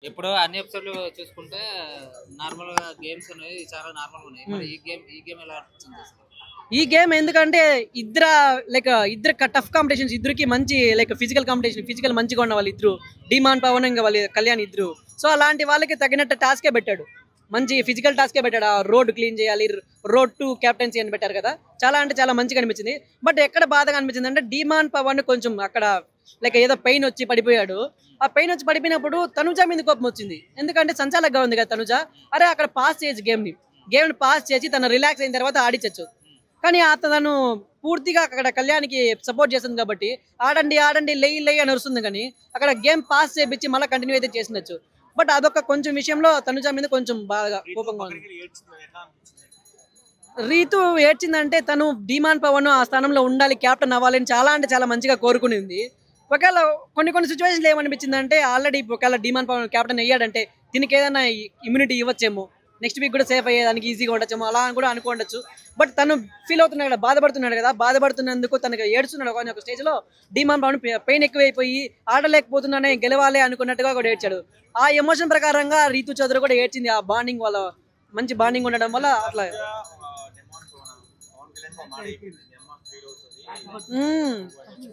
ఇప్పుడు అన్ని ఎపిసోడ్లు చూసుకుంటే నార్మల్ గా గేమ్స్ అనేవి చాలా నార్మల్ ఉన్నాయి. మరి ఈ గేమ్ ఎలా అనిపించింది అసలు? ఈ గేమ్ ఎందుకంటే ఇద్దరు టఫ్ కాంపిటీషన్స్, ఇద్దరికి మంచి ఫిజికల్ కాంపిటీషన్, ఫిజికల్ మంచిగా ఉన్న వాళ్ళు ఇద్దరు, డిమాన్ పవన్ ఇంకా వాళ్ళు కళ్యాణ్ ఇద్దరు. సో అలాంటి వాళ్ళకి తగినట్టు టాస్కే పెట్టాడు, మంచి ఫిజికల్ టాస్కే పెట్టాడు. ఆ రోడ్ క్లీన్ చేయాలి, రోడ్ టు క్యాప్టెన్సీ అని పెట్టారు కదా, చాలా అంటే చాలా మంచిగా అనిపించింది. బట్ ఎక్కడ బాధగా అనిపించింది అంటే డిమాన్ పవన్ కొంచెం అక్కడ ఏదో పెయిన్ వచ్చి పడిపోయాడు. ఆ పెయిన్ వచ్చి పడిపోయినప్పుడు తనుజ మీద కోపం వచ్చింది, ఎందుకంటే సంచాలకుగా ఉంది కదా తనుజ. అరే అక్కడ పాస్ చేయొచ్చు, గేమ్ని పాస్ చేసి తను రిలాక్స్ అయిన తర్వాత ఆడించచ్చు. కానీ తను పూర్తిగా అక్కడ కళ్యాణ్కి సపోర్ట్ చేస్తుంది కాబట్టి ఆడండి ఆడండి లెయ్యి అని వస్తుంది. కానీ అక్కడ గేమ్ పాస్ చేయించి మళ్ళీ కంటిన్యూ అయితే చేసినచ్చు. బట్ అదొక కొంచెం విషయంలో తనుజ మీద కొంచెం బాగా కోపంగా ఉంది. రీతు ఏడ్చిందంటే తను డిమాన్ పవన్ ఆ స్థానంలో ఉండాలి, క్యాప్టెన్ అవ్వాలని చాలా అంటే చాలా మంచిగా కోరుకునింది. ఒకవేళ కొన్ని సిచ్యువేషన్లు ఏమనిపించింది అంటే ఆల్రెడీ ఒకవేళ డిమాన్ పవన్ క్యాప్టెన్ అయ్యాడంటే దీనికి ఏదైనా ఇమ్యూనిటీ ఇవ్వచ్చేమో, నెక్స్ట్ వీక్ కూడా సేఫ్ అయ్యేదానికి ఈజీగా ఉండొచ్చేమో, అలా కూడా అనుకోవచ్చు. బట్ తను ఫీల్ అవుతున్నాడు కదా, బాధపడుతున్నందుకు తనకు ఏడ్చున్నాడు. ఒక స్టేజ్లో డిమాన్ పవన్ పెయిన్ ఎక్కువైపోయి ఆడలేకపోతున్నానే, గెలవాలి అనుకున్నట్టుగా కూడా ఏడ్చాడు. ఆ ఎమోషన్ ప్రకారంగా రీతు చౌదరి కూడా ఏడ్చింది. ఆ బాండింగ్ వల్ల, మంచి బాండింగ్ ఉండడం వల్ల అట్లా.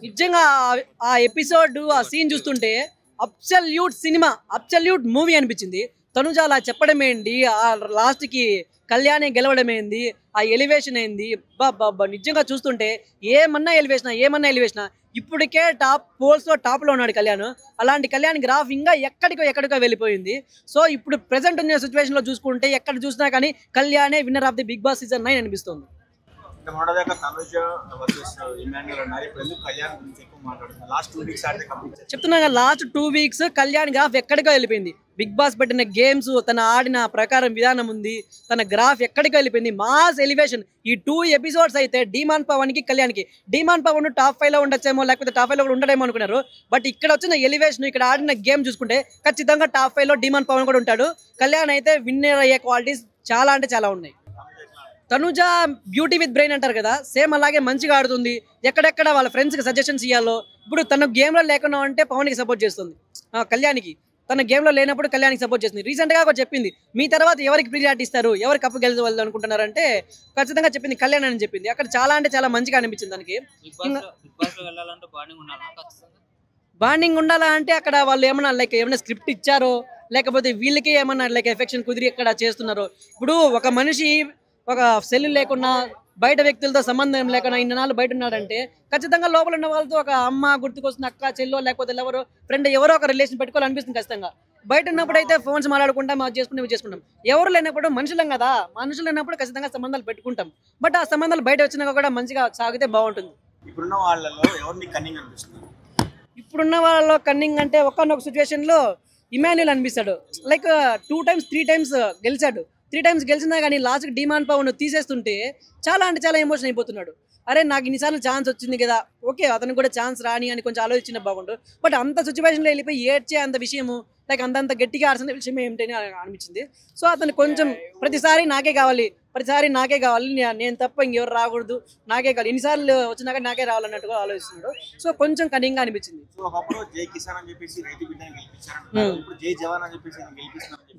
నిజంగా ఆ ఎపిసోడ్, ఆ సీన్ చూస్తుంటే అబ్సల్యూట్ మూవీ అనిపించింది. తనుజ అలా చెప్పడం ఏంటి, ఆ లాస్ట్ కి కళ్యాణి గెలవడం ఏంది, ఆ ఎలివేషన్ ఏంది, బాబా నిజంగా చూస్తుంటే ఏమన్నా ఎలివేషన్. ఇప్పటికే టాప్ లో ఉన్నాడు కళ్యాణ్. అలాంటి కళ్యాణ్ గ్రాఫ్ ఇంకా ఎక్కడికో వెళ్ళిపోయింది. సో ఇప్పుడు ప్రెసెంట్ ఉన్న సిచ్యువేషన్ లో చూసుకుంటే ఎక్కడ చూసినా కానీ కళ్యాణే winner of the Bigg Boss season 9 అనిపిస్తుంది. చెప్తున్నా లాస్ట్ 2 వీక్స్ కళ్యాణ్ గ్రాఫ్ ఎక్కడికో వెళ్ళిపోయింది. బిగ్ బాస్ పెట్టిన గేమ్స్, తన ఆడిన ప్రకారం విధానం ఉంది, తన గ్రాఫ్ ఎక్కడికో వెళ్ళిపోయింది. Mass elevation. ఈ 2 ఎపిసోడ్స్ అయితే డిమాన్ పవన్ కి కళ్యాణ్కి, డిమాన్ పవన్ టాప్ 5 లో ఉండొచ్చేమో, లేకపోతే టాప్ 5 లో కూడా ఉండడేమో అనుకున్నారు. బట్ ఇక్కడ వచ్చిన ఎలివేషన్, ఇక్కడ ఆడిన గేమ్ చూసుకుంటే ఖచ్చితంగా టాప్ 5 లో డిమాన్ పవన్ కూడా ఉంటాడు. కళ్యాణ్ అయితే విన్నర్ అయ్యే క్వాలిటీస్ చాలా అంటే చాలా ఉన్నాయి. తనుజ బ్యూటీ విత్ బ్రెయిన్ అంటారు కదా, సేమ్ అలాగే మంచిగా ఆడుతుంది. ఎక్కడెక్కడ వాళ్ళ ఫ్రెండ్స్కి సజెషన్స్ ఇవ్వాలో, ఇప్పుడు తన గేమ్లో లేకుండా అంటే పవన్కి సపోర్ట్ చేస్తుంది, కళ్యాణ్కి. తన గేమ్లో లేనప్పుడు కళ్యాణ్కి సపోర్ట్ చేస్తుంది. రీసెంట్గా కూడా చెప్పింది, మీ తర్వాత ఎవరికి ప్రియారిటీ ఇస్తారు, ఎవరు కప్పు గెలవాలి అనుకుంటున్నారంటే ఖచ్చితంగా చెప్పింది కళ్యాణ్ అని చెప్పింది. అక్కడ చాలా అంటే చాలా మంచిగా అనిపించింది దానికి. బాండింగ్ ఉండాలా అంటే అక్కడ వాళ్ళు ఏమన్నా ఏమైనా స్క్రిప్ట్ ఇచ్చారో, లేకపోతే వీళ్ళకి ఏమన్నా ఎఫెక్షన్ కుదిరి ఎక్కడ చేస్తున్నారో. ఇప్పుడు ఒక మనిషి ఒక సెల్ లేకున్నా, బయట వ్యక్తులతో సంబంధం లేకుండా ఇన్ని నాళ్ళు బయట ఉన్నాడంటే ఖచ్చితంగా లోపల ఉన్న వాళ్ళతో ఒక అమ్మ గుర్తుకొస్తుంది, అక్క చెల్లో, లేకపోతే ఎవరో ఫ్రెండ్, ఎవరో ఒక రిలేషన్ పెట్టుకోవాలనిపిస్తుంది ఖచ్చితంగా. బయట ఉన్నప్పుడు అయితే ఫోన్స్ మాట్లాడుకుంటాం, అది చేసుకుంటాం. ఎవరు లేనప్పుడు మనుషులం కదా, మనుషులు లేనప్పుడు ఖచ్చితంగా సంబంధాలు పెట్టుకుంటాం. బట్ ఆ సంబంధాలు బయట వచ్చినాక కూడా మంచిగా సాగితే బాగుంటుంది. ఇప్పుడున్న వాళ్ళలో కన్నింగ్ అంటే ఒక్కనొక సిచ్యువేషన్ లో ఇమాన్యుల్ అనిపిస్తాడు. 2 times 3 times గెలిచాడు. 3 times గెలిచినా కానీ లాస్ట్ డిమాండ్ పవన్ తీసేస్తుంటే చాలా అంటే చాలా ఎమోషన్ అయిపోతున్నాడు. అరే నాకు ఇన్నిసార్లు ఛాన్స్ వచ్చింది కదా, ఓకే అతనికి కూడా ఛాన్స్ రాని అని కొంచెం ఆలోచించిన బాగుండు. బట్ అంత సిచ్యువేషన్లో వెళ్ళిపోయి ఏడ్చే అంత విషయము, అంత గట్టిగా ఆడుతున్న విషయం ఏమిటని అనిపించింది. సో అతను కొంచెం ప్రతిసారి నాకే కావాలి, నేను తప్ప ఇంకెవరు రాకూడదు, నాకే కావాలి, ఇన్నిసార్లు వచ్చినాక నాకే రావాలన్నట్టుగా ఆలోచిస్తున్నాడు. సో కొంచెం కఠినంగా అనిపించింది.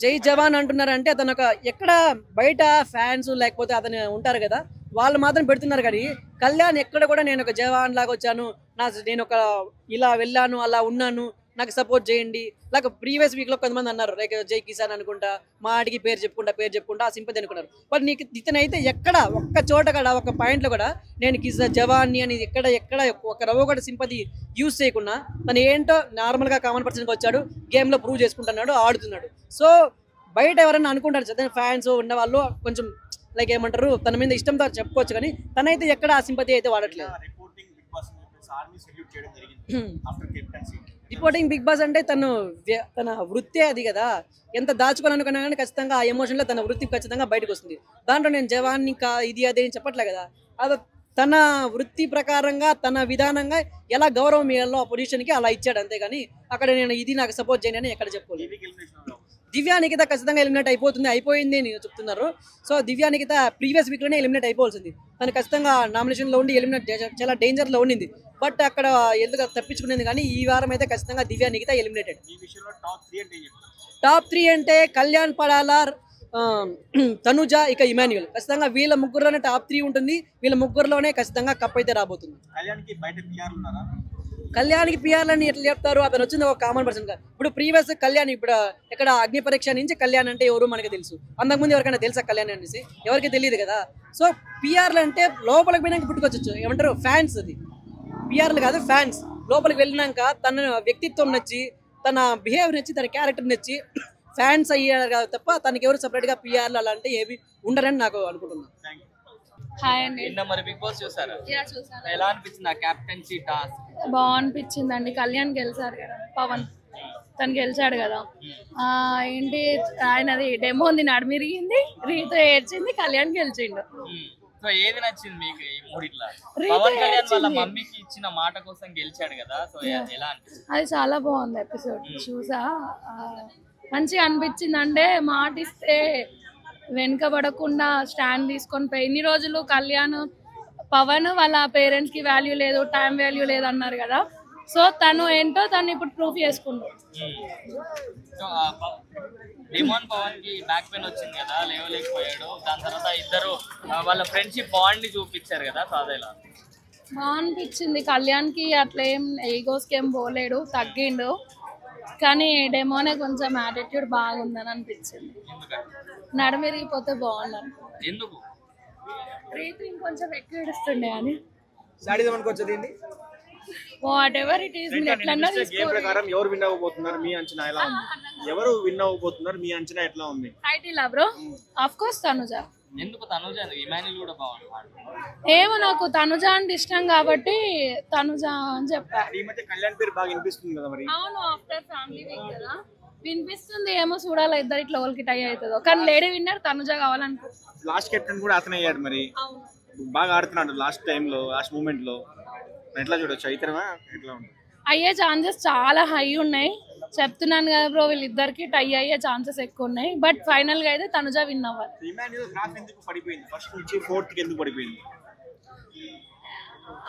జై జవాన్ అంటున్నారంటే అతను ఎక్కడ బయట ఫ్యాన్స్ లేకపోతే అతను ఉంటారు కదా, వాళ్ళు మాత్రం పెడుతున్నారు. కానీ కళ్యాణ్ ఎక్కడ కూడా నేను ఒక జవాన్ లాగా వచ్చాను, నేను ఇలా వెళ్ళాను, అలా ఉన్నాను, నాకు సపోర్ట్ చేయండి. ప్రీవియస్ వీక్ లో కొంతమంది అన్నారు జై కిసాన్ అనుకుంటా, మా ఆడికి పేరు చెప్పుకుంటా ఆ సింపతి అనుకున్నారు. బట్ నీకు ఇతనైతే ఎక్కడ ఒక్క చోట కూడా ఒక పాయింట్లో కూడా నేను జవాన్ని అని ఎక్కడ ఒక రవ్వ కూడా సింపతి యూజ్ చేయకుండా తను ఏంటో నార్మల్గా కామన్ పర్సన్కి వచ్చాడు, గేమ్లో ప్రూవ్ చేసుకుంటున్నాడు, ఆడుతున్నాడు. సో బయట ఎవరైనా అనుకుంటారు చదివిన ఫ్యాన్స్ ఉన్న వాళ్ళు కొంచెం ఏమంటారు, తన మీద ఇష్టంతో చెప్పుకోవచ్చు. కానీ తనైతే ఎక్కడ ఆ సింపతి అయితే వాడట్లేదు. రిపోర్టింగ్ బిగ్ బాస్ అంటే తన వృత్తే అది కదా, ఎంత దాచుకోవాలనుకున్నా కానీ ఖచ్చితంగా ఆ ఎమోషన్లో తన వృత్తి ఖచ్చితంగా బయటకు వస్తుంది. దాంట్లో నేను జవాన్ని ఇది అది అని చెప్పట్లే కదా, అది తన వృత్తి ప్రకారంగా తన విధానంగా ఎలా గౌరవం ఇవ్వాలో ఆ పొజిషన్కి అలా ఇచ్చాడు. అంతేగాని అక్కడ నేను ఇది నాకు సపోర్ట్ చేయను అని ఎక్కడ చెప్పుకోలేదు. దివ్యా నిఖిత ఖచ్చితంగా ఎలిమినేట్ అయిపోయింది అని చెప్తున్నారు. సో దివ్యా నిఖిత ప్రీవియస్ వీక్ లోనే ఎలిమినేట్ అయిపోవాల్సింది. తను ఖచ్చితంగా నామినేషన్ లో ఉండి ఎలిమినేట్ చాలా డేంజర్ లో ఉండింది. బట్ అక్కడ ఎందుకు తప్పించుకునేది. కానీ ఈ వారం అయితే ఖచ్చితంగా దివ్యా నిఖిత ఎలిమినేటెడ్. టాప్ 3 అంటే కళ్యాణ్ పడాలా, ఆ, తనుజ, ఇక ఇమాన్యుయల్. ఖచ్చితంగా వీళ్ళ ముగ్గురులోనే టాప్ 3 ఉంటుంది. వీళ్ళ ముగ్గురులోనే ఖచ్చితంగా కప్ అయితే రాబోతుంది. కళ్యాణ్కి పిఆర్లని ఎట్లా చెప్తారు? అతను వచ్చింది ఒక కామన్ పర్సన్ గా. ఇప్పుడు ప్రీవియస్ కళ్యాణ్ ఇప్పుడు ఇక్కడ అగ్ని పరీక్ష నుంచి కళ్యాణ్ అంటే ఎవరు మనకి తెలుసు. అంతకుముందు ఎవరికైనా తెలుసా కళ్యాణ్ అనేసి? ఎవరికి తెలియదు కదా. సో పిఆర్లు అంటే లోపలికి పోయినాక పుట్టుకొచ్చు, ఏమంటారు ఫ్యాన్స్. అది పిఆర్లు కాదు, ఫ్యాన్స్. లోపలికి వెళ్ళినాక తన వ్యక్తిత్వం నచ్చి, తన బిహేవియర్ నచ్చి, తన క్యారెక్టర్ నచ్చి ఫ్యాన్స్ అయ్యారు కదా తప్ప తనకి ఎవరు సపరేట్ గా పిఆర్లు అలాంటి ఏవి ఉండరని నాకు అనుకుంటున్నాను. హాయ్ అండి. నిన్న మరి బిగ్ బాస్ చూసారా? చూసాను. ఎలా అనిపించింది ఆ క్యాప్టెన్సీ టాస్క్? బాగా అనిపించిందండి. కళ్యాణ్ గెలిచారు కదా, పవన్ తను గెలిచాడు కదా. ఏంటి ఆయనది డెమో ఉంది, నడిమిరిగింది, రీతో ఏడ్చింది, కళ్యాణ్ గెలిచిండు. సో ఏది నచ్చింది మీకు ఈ మూడిట్లా? పవన్ కళ్యాణ్ వాళ్ళ మమ్మీకి ఇచ్చిన మాట కోసం గెలిచాడు కదా, సో ఎలా అనిపించింది? అది చాలా బాగుంది ఎపిసోడ్. చూసా, మంచిగా అనిపించింది. అంటే మాట ఇస్తే వెనుకబడకుండా స్టాండ్ తీసుకొని పోయి ఇన్ని రోజులు కళ్యాణ్ పవన్ వాళ్ళ పేరెంట్స్ కి వాల్యూ లేదు, టైం వాల్యూ లేదు అన్నారు కదా. సో తను ఏంటో తను ఇప్పుడు ప్రూఫ్ చేసుకుంటాడు. సో డిమాన్ పవన్ కి బ్యాక్ పెయిన్ వచ్చింది కదా, లేవలేకపోయాడు. దాని తర్వాత ఇద్దరు వాళ్ళ ఫ్రెండ్షిప్ బాండ్ ని చూపించారు కదా, సో అదేలా బాగా అనిపించింది. కళ్యాణ్ కి అట్లా ఏం ఈగోస్కి ఏం పోలేడు, తగ్గిండు. కానీ డెమోనే కొంచెం యాటిట్యూడ్ బాగుందని అనిపించింది. నడమిరిగిపోతే బాగున్నాను. ఎందుకు రీతి ఇంకొంచెం ఎక్కువ ఏడుస్తుండే అని. వాట్ ఎవర్ ఇట్ ఈస్, మీరు ఎట్లన్నా గేమ్ ప్రకారం ఎవరు విన్ అవ్వబోతున్నారు మీ అంచనా ఎలా ఉంది? ఎవరు విన్ అవ్వబోతున్నారు మీ అంచనా ఎట్లా ఉంది? Title bro of course Tanuja. ఎందుకు తనుజ? ఇమాన్యుల్ కూడా బాగుంది. ఏమో నాకు తనుజ అంటే ఇష్టం కాబట్టి తనుజ అని చెప్పా. ఈ మధ్య కళ్యాణ్ పేరు బాగా వినిపిస్తుంది కదా మరి. అవును, ఆఫ్టర్ ఫ్యామిలీ వీక్ కదా వినిపిస్తుంది. ఏమో చూడాలి ఇద్దరు ఇట్లా ఓల్కి టై అవుతుందో. కానీ లేడీ విన్నర్ తనుజ కావాలనుకుంటున్నా. లాస్ట్ కెప్టెన్ కూడా అతనే అయ్యాడు మరి. బాగా ఆడుతున్నాడు లాస్ట్ టైం లో, లాస్ట్ మూమెంట్ లో. ఎట్లా చూడొచ్చు ఇతరమా ఎట్లా ఉంది? అయ్యే ఛాన్సెస్ చాలా హై ఉన్నాయి. చెప్తున్నాను కదా బ్రో, వీళ్ళిద్దరికి టై అయ్యే ఛాన్సెస్ ఎక్కువ ఉన్నాయి. బట్ ఫైనల్ గా అయితే తనుజ విన్ అవ్వాలి. ఇమాన్యుయల్ గ్రాఫ్ ఎందుకు పడిపోయింది? ఫస్ట్ నుంచి 4th కి ఎందుకు పడిపోయింది?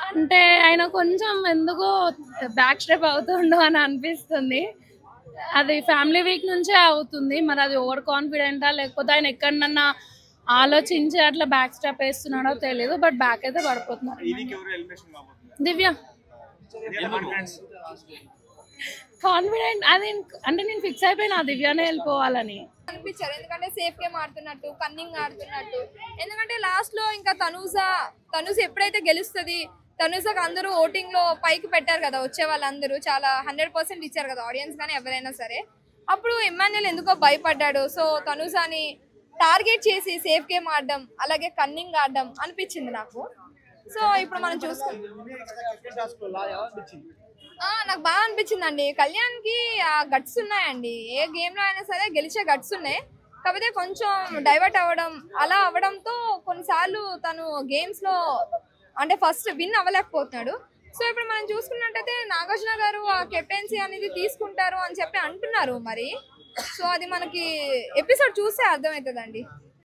అంటే ఆయన కొంచెం ఎందుకో బ్యాక్ స్టెప్ అవుతుండు అని అనిపిస్తుంది. అది ఫ్యామిలీ వీక్ నుంచే అవుతుంది. మరి అది ఓవర్ కాన్ఫిడెంటా లేకపోతే ఆయన ఎక్కడన్నా ఆలోచించి అట్లా బ్యాక్ స్టెప్ వేస్తున్నాడో తెలియదు. బట్ బ్యాక్ అయితే పడిపోతున్నారు. దివ్య కాన్ఫిడెంట్ అది. అంటే నేను ఫిక్స్ అయిపోయినా దివ్యానే వెళ్ళిపోవాలని అనిపించారు. ఎందుకంటే సేఫ్ గేమ్ ఆడుతున్నట్టు, కన్నింగ్ ఆడుతున్నట్టు. ఎందుకంటే లాస్ట్ లో ఇంకా తనుజ ఎప్పుడైతే గెలుస్తుంది, తనుజకు అందరూ ఓటింగ్ లో పైకి పెట్టారు కదా, వచ్చే వాళ్ళందరూ చాలా 100% ఇచ్చారు కదా ఆడియన్స్ కానీ ఎవరైనా సరే. అప్పుడు ఇమాన్యుయల్ ఎందుకో భయపడ్డాడు. సో తనుజని టార్గెట్ చేసి సేఫ్ గేమ్ ఆడడం, అలాగే కన్నింగ్ ఆడడం అనిపించింది నాకు. సో ఇప్పుడు మనం చూసుకుంటాం, నాకు బాగా అనిపించిందండి. కళ్యాణ్ కి ఆ గట్స్ ఉన్నాయండి. ఏ గేమ్ లో అయినా సరే గెలిచే గట్స్ ఉన్నాయి. కాకపోతే కొంచెం డైవర్ట్ అవ్వడం, అలా అవ్వడంతో కొన్నిసార్లు తను గేమ్స్ లో అంటే ఫస్ట్ విన్ అవ్వలేకపోతున్నాడు. సో ఇప్పుడు మనం చూసుకున్నట్టయితే నాగార్జున గారు ఆ కెప్టెన్సీ అనేది తీసుకుంటారు అని చెప్పి అంటున్నారు మరి. సో అది మనకి ఎపిసోడ్ చూస్తే అర్థమవుతుందండి.